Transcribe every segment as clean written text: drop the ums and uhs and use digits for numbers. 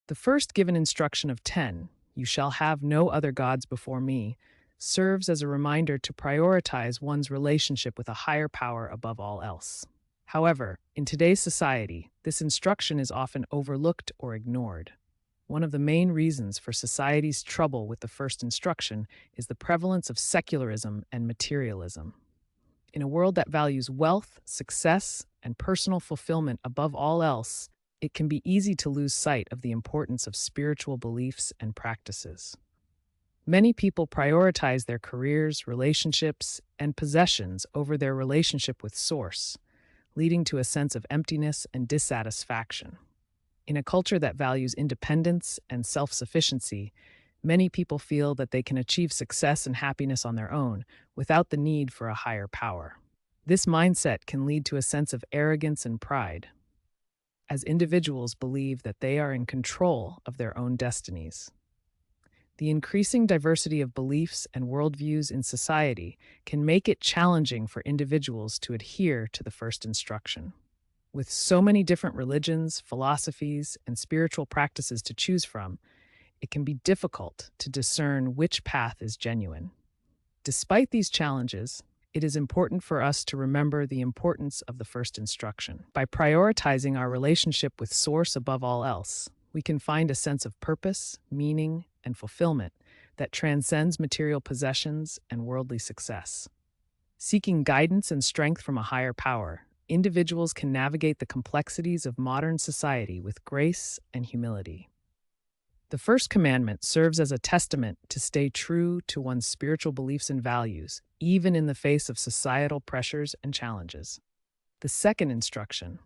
The first given instruction of 10, "You shall have no other gods before me," serves as a reminder to prioritize one's relationship with a higher power above all else. However, in today's society, this instruction is often overlooked or ignored. One of the main reasons for society's trouble with the first instruction is the prevalence of secularism and materialism. In a world that values wealth, success, and personal fulfillment above all else, it can be easy to lose sight of the importance of spiritual beliefs and practices. Many people prioritize their careers, relationships, and possessions over their relationship with Source, leading to a sense of emptiness and dissatisfaction. In a culture that values independence and self sufficiency, many people feel that they can achieve success and happiness on their own without the need for a higher power. This mindset can lead to a sense of arrogance and pride, as individuals believe that they are in control of their own destinies. The increasing diversity of beliefs and worldviews in society can make it challenging for individuals to adhere to the first instruction. With so many different religions, philosophies, and spiritual practices to choose from, it can be difficult to discern which path is genuine. Despite these challenges, it is important for us to remember the importance of the first instruction. By prioritizing our relationship with Source above all else, we can find a sense of purpose, meaning, and fulfillment that transcends material possessions and worldly success. Seeking guidance and strength from a higher power, individuals can navigate the complexities of modern society with grace and humility. The first commandment serves as a testament to stay true to one's spiritual beliefs and values, even in the face of societal pressures and challenges. The second instruction,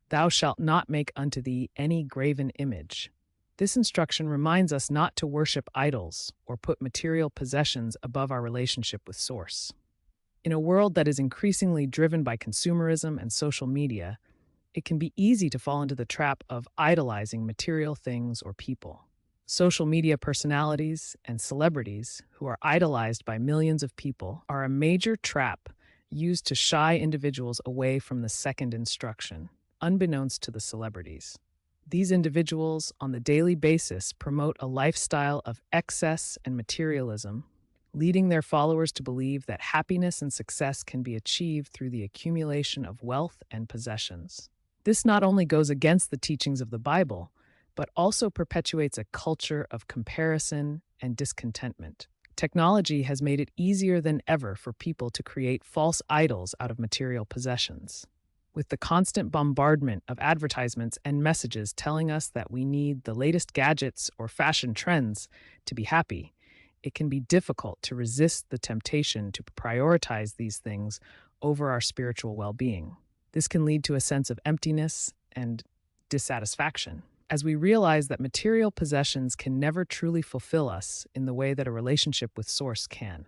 "Thou shalt not make unto thee any graven image." This instruction reminds us not to worship idols or put material possessions above our relationship with Source. In a world that is increasingly driven by consumerism and social media, it can be easy to fall into the trap of idolizing material things or people. Social media personalities and celebrities who are idolized by millions of people are a major trap used to shy individuals away from the second instruction, unbeknownst to the celebrities. These individuals, on the daily basis, promote a lifestyle of excess and materialism, leading their followers to believe that happiness and success can be achieved through the accumulation of wealth and possessions. This not only goes against the teachings of the Bible, but also perpetuates a culture of comparison and discontentment. Technology has made it easier than ever for people to create false idols out of material possessions. With the constant bombardment of advertisements and messages telling us that we need the latest gadgets or fashion trends to be happy, it can be difficult to resist the temptation to prioritize these things over our spiritual well-being. This can lead to a sense of emptiness and dissatisfaction, as we realize that material possessions can never truly fulfill us in the way that a relationship with Source can.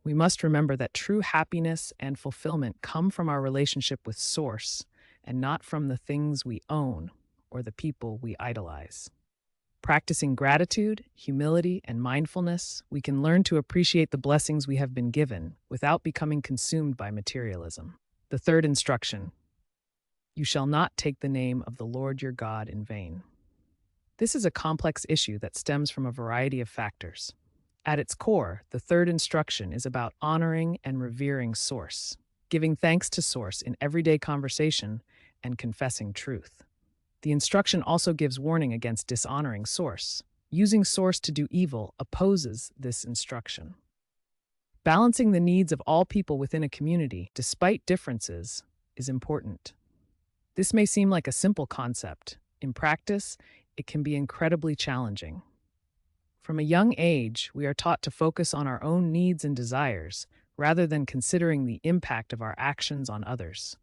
We must remember that true happiness and fulfillment come from our relationship with Source and not from the things we own or the people we idolize. Practicing gratitude, humility, and mindfulness, we can learn to appreciate the blessings we have been given without becoming consumed by materialism. The third instruction, "You shall not take the name of the Lord your God in vain." This is a complex issue that stems from a variety of factors. At its core, the third instruction is about honoring and revering Source, giving thanks to Source in everyday conversation, and confessing truth. The instruction also gives warning against dishonoring Source. Using Source to do evil opposes this instruction. Balancing the needs of all people within a community, despite differences, is important. This may seem like a simple concept. In practice, it can be incredibly challenging. From a young age, we are taught to focus on our own needs and desires, rather than considering the impact of our actions on others.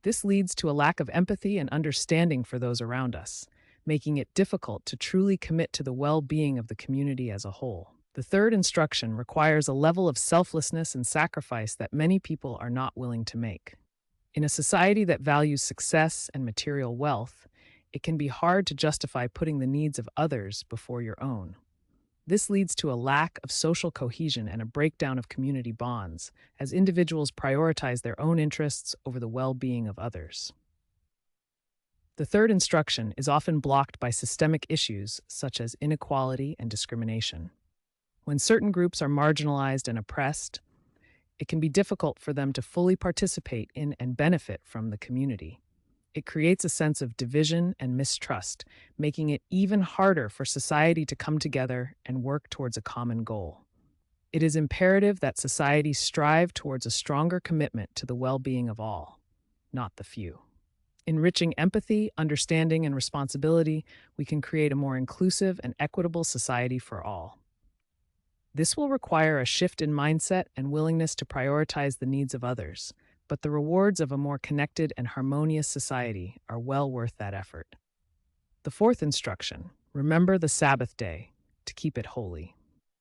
This leads to a lack of empathy and understanding for those around us, making it difficult to truly commit to the well-being of the community as a whole. The third instruction requires a level of selflessness and sacrifice that many people are not willing to make. In a society that values success and material wealth, it can be hard to justify putting the needs of others before your own. This leads to a lack of social cohesion and a breakdown of community bonds, as individuals prioritize their own interests over the well-being of others. The third instruction is often blocked by systemic issues such as inequality and discrimination. When certain groups are marginalized and oppressed, it can be difficult for them to fully participate in and benefit from the community. It creates a sense of division and mistrust, making it even harder for society to come together and work towards a common goal. It is imperative that society strive towards a stronger commitment to the well-being of all, not the few. Enriching empathy, understanding, and responsibility, we can create a more inclusive and equitable society for all. This will require a shift in mindset and willingness to prioritize the needs of others, but the rewards of a more connected and harmonious society are well worth that effort. The fourth instruction: remember the Sabbath day to keep it holy.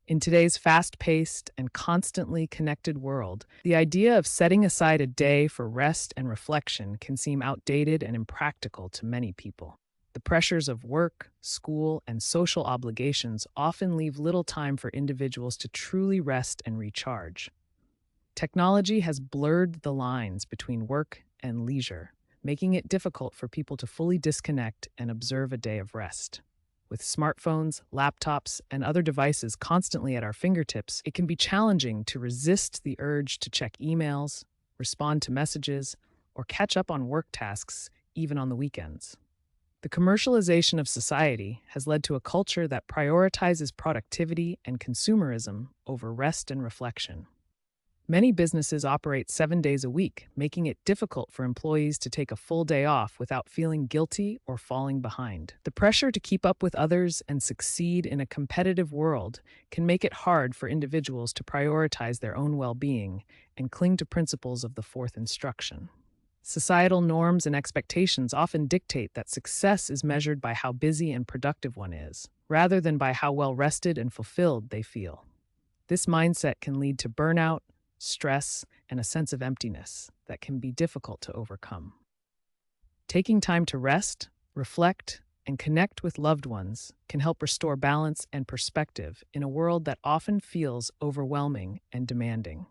In today's fast-paced and constantly connected world, the idea of setting aside a day for rest and reflection can seem outdated and impractical to many people. The pressures of work, school, and social obligations often leave little time for individuals to truly rest and recharge. Technology has blurred the lines between work and leisure, making it difficult for people to fully disconnect and observe a day of rest. With smartphones, laptops, and other devices constantly at our fingertips, it can be challenging to resist the urge to check emails, respond to messages, or catch up on work tasks, even on the weekends. The commercialization of society has led to a culture that prioritizes productivity and consumerism over rest and reflection. Many businesses operate 7 days a week, making it difficult for employees to take a full day off without feeling guilty or falling behind. The pressure to keep up with others and succeed in a competitive world can make it hard for individuals to prioritize their own well-being and cling to principles of the fourth instruction. Societal norms and expectations often dictate that success is measured by how busy and productive one is, rather than by how well rested and fulfilled they feel. This mindset can lead to burnout, stress, and a sense of emptiness that can be difficult to overcome. Taking time to rest, reflect, and connect with loved ones can help restore balance and perspective in a world that often feels overwhelming and demanding.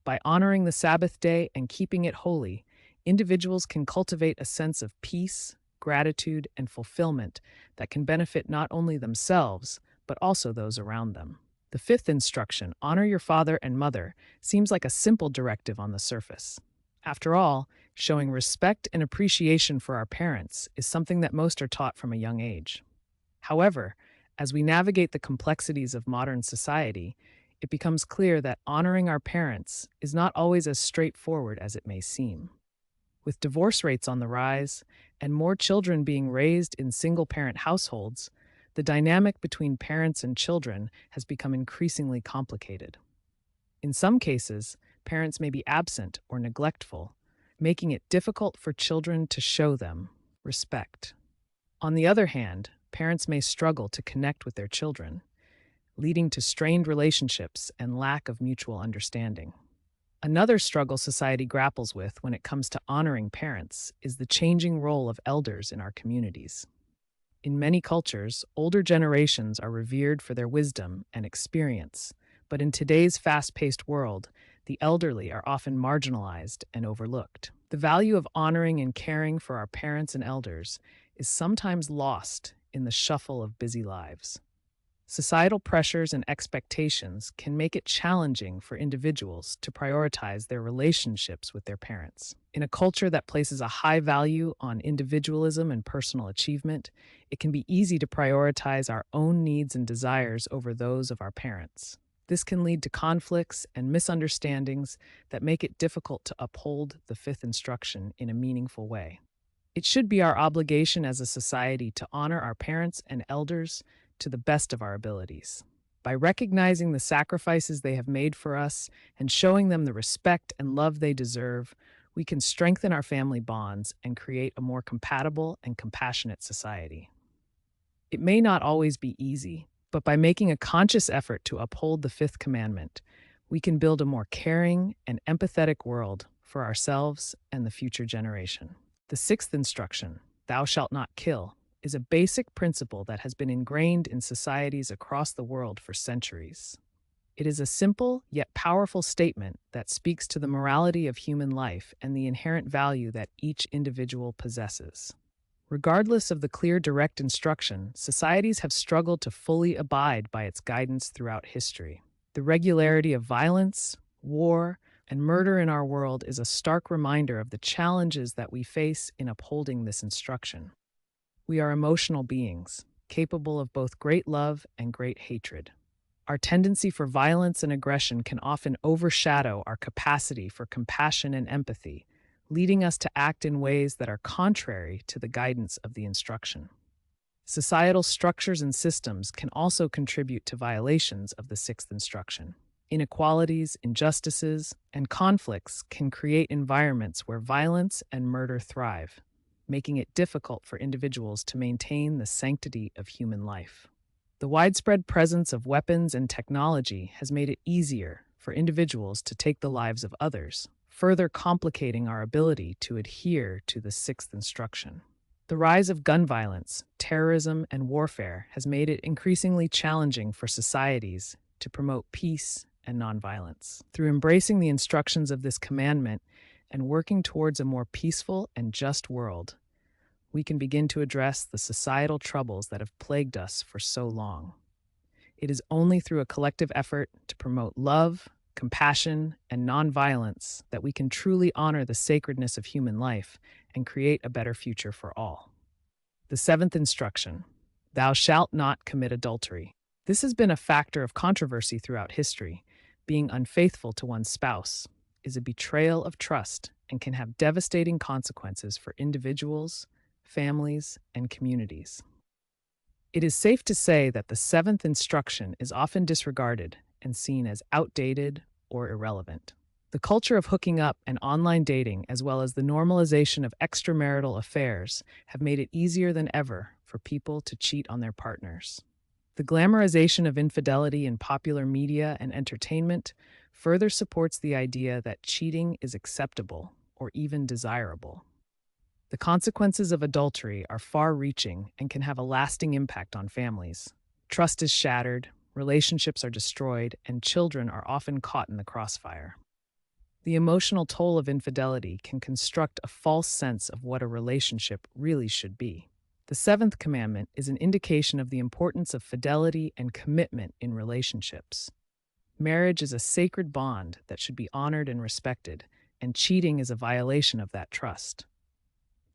By honoring the Sabbath day and keeping it holy, individuals can cultivate a sense of peace, gratitude, and fulfillment that can benefit not only themselves, but also those around them. The fifth instruction, honor your father and mother, seems like a simple directive on the surface. After all, showing respect and appreciation for our parents is something that most are taught from a young age. However, as we navigate the complexities of modern society, it becomes clear that honoring our parents is not always as straightforward as it may seem. With divorce rates on the rise and more children being raised in single-parent households, the dynamic between parents and children has become increasingly complicated. In some cases, parents may be absent or neglectful, making it difficult for children to show them respect. On the other hand, parents may struggle to connect with their children, leading to strained relationships and lack of mutual understanding. Another struggle society grapples with when it comes to honoring parents is the changing role of elders in our communities. In many cultures, older generations are revered for their wisdom and experience, but in today's fast-paced world, the elderly are often marginalized and overlooked. The value of honoring and caring for our parents and elders is sometimes lost in the shuffle of busy lives. Societal pressures and expectations can make it challenging for individuals to prioritize their relationships with their parents. In a culture that places a high value on individualism and personal achievement, it can be easy to prioritize our own needs and desires over those of our parents. This can lead to conflicts and misunderstandings that make it difficult to uphold the fifth instruction in a meaningful way. It should be our obligation as a society to honor our parents and elders to the best of our abilities. By recognizing the sacrifices they have made for us and showing them the respect and love they deserve, we can strengthen our family bonds and create a more compatible and compassionate society. It may not always be easy, but by making a conscious effort to uphold the fifth commandment, we can build a more caring and empathetic world for ourselves and the future generation. The sixth instruction, thou shalt not kill, is a basic principle that has been ingrained in societies across the world for centuries. It is a simple yet powerful statement that speaks to the morality of human life and the inherent value that each individual possesses. Regardless of the clear, direct instruction, societies have struggled to fully abide by its guidance throughout history. The regularity of violence, war, and murder in our world is a stark reminder of the challenges that we face in upholding this instruction. We are emotional beings, capable of both great love and great hatred. Our tendency for violence and aggression can often overshadow our capacity for compassion and empathy, leading us to act in ways that are contrary to the guidance of the instruction. Societal structures and systems can also contribute to violations of the sixth instruction. Inequalities, injustices, and conflicts can create environments where violence and murder thrive, making it difficult for individuals to maintain the sanctity of human life. The widespread presence of weapons and technology has made it easier for individuals to take the lives of others, further complicating our ability to adhere to the sixth instruction. The rise of gun violence, terrorism, and warfare has made it increasingly challenging for societies to promote peace and nonviolence. Through embracing the instructions of this commandment and working towards a more peaceful and just world, we can begin to address the societal troubles that have plagued us for so long. It is only through a collective effort to promote love, compassion, and nonviolence that we can truly honor the sacredness of human life and create a better future for all. The seventh instruction, thou shalt not commit adultery. This has been a factor of controversy throughout history. Being unfaithful to one's spouse is a betrayal of trust and can have devastating consequences for individuals, families, and communities. It is safe to say that the seventh instruction is often disregarded and seen as outdated or irrelevant. The culture of hooking up and online dating, as well as the normalization of extramarital affairs, have made it easier than ever for people to cheat on their partners. The glamorization of infidelity in popular media and entertainment further supports the idea that cheating is acceptable or even desirable. The consequences of adultery are far-reaching and can have a lasting impact on families. Trust is shattered, relationships are destroyed, and children are often caught in the crossfire. The emotional toll of infidelity can construct a false sense of what a relationship really should be. The seventh commandment is an indication of the importance of fidelity and commitment in relationships. Marriage is a sacred bond that should be honored and respected, and cheating is a violation of that trust.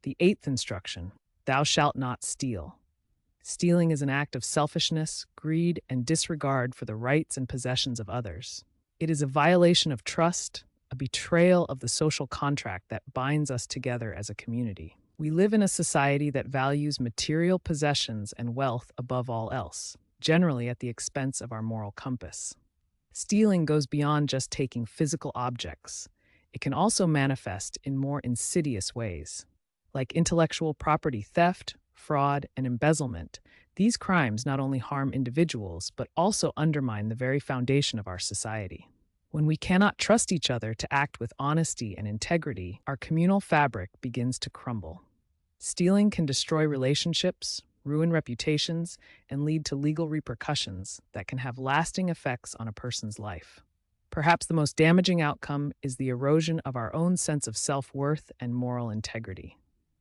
The eighth instruction, thou shalt not steal. Stealing is an act of selfishness, greed, and disregard for the rights and possessions of others. It is a violation of trust, a betrayal of the social contract that binds us together as a community. We live in a society that values material possessions and wealth above all else, generally at the expense of our moral compass. Stealing goes beyond just taking physical objects. It can also manifest in more insidious ways. Like intellectual property theft, fraud, and embezzlement, these crimes not only harm individuals, but also undermine the very foundation of our society. When we cannot trust each other to act with honesty and integrity, our communal fabric begins to crumble. Stealing can destroy relationships, ruin reputations, and lead to legal repercussions that can have lasting effects on a person's life. Perhaps the most damaging outcome is the erosion of our own sense of self-worth and moral integrity.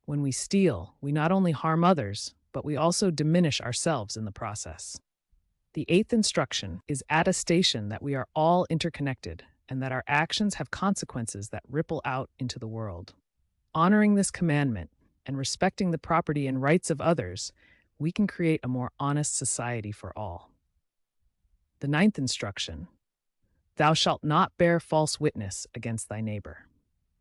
When we steal, we not only harm others, but we also diminish ourselves in the process. The eighth instruction is attestation that we are all interconnected and that our actions have consequences that ripple out into the world. Honoring this commandment and respecting the property and rights of others, we can create a more honest society for all. The ninth instruction, thou shalt not bear false witness against thy neighbor.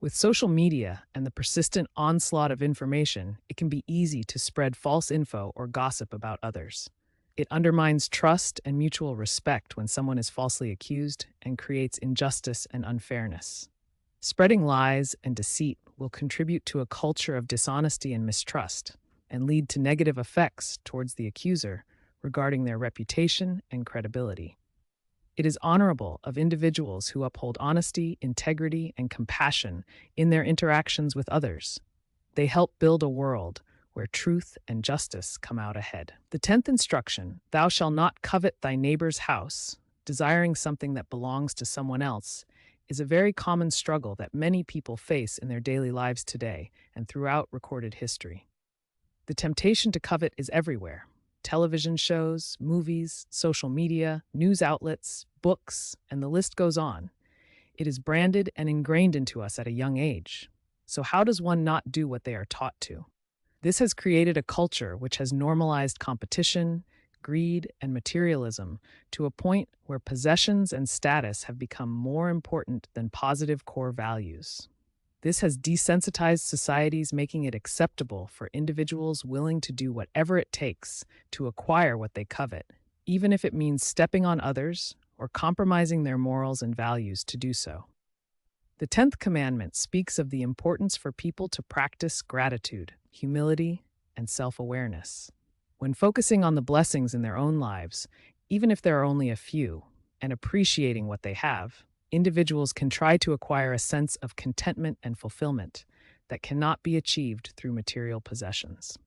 With social media and the persistent onslaught of information, it can be easy to spread false info or gossip about others. It undermines trust and mutual respect when someone is falsely accused and creates injustice and unfairness. Spreading lies and deceit will contribute to a culture of dishonesty and mistrust and lead to negative effects towards the accuser regarding their reputation and credibility. It is honorable of individuals who uphold honesty, integrity, and compassion in their interactions with others. They help build a world where truth and justice come out ahead. The 10th instruction, thou shalt not covet thy neighbor's house, desiring something that belongs to someone else, is a very common struggle that many people face in their daily lives today and throughout recorded history. The temptation to covet is everywhere. Television shows, movies, social media, news outlets, books, and the list goes on. It is branded and ingrained into us at a young age. So, how does one not do what they are taught to? This has created a culture which has normalized competition, greed, and materialism to a point where possessions and status have become more important than positive core values. This has desensitized societies, making it acceptable for individuals willing to do whatever it takes to acquire what they covet, even if it means stepping on others or compromising their morals and values to do so. The 10th commandment speaks of the importance for people to practice gratitude, humility, and self awareness. When focusing on the blessings in their own lives, even if there are only a few, and appreciating what they have, individuals can try to acquire a sense of contentment and fulfillment that cannot be achieved through material possessions.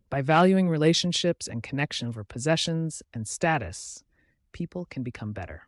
By valuing relationships and connection over possessions and status, people can become better.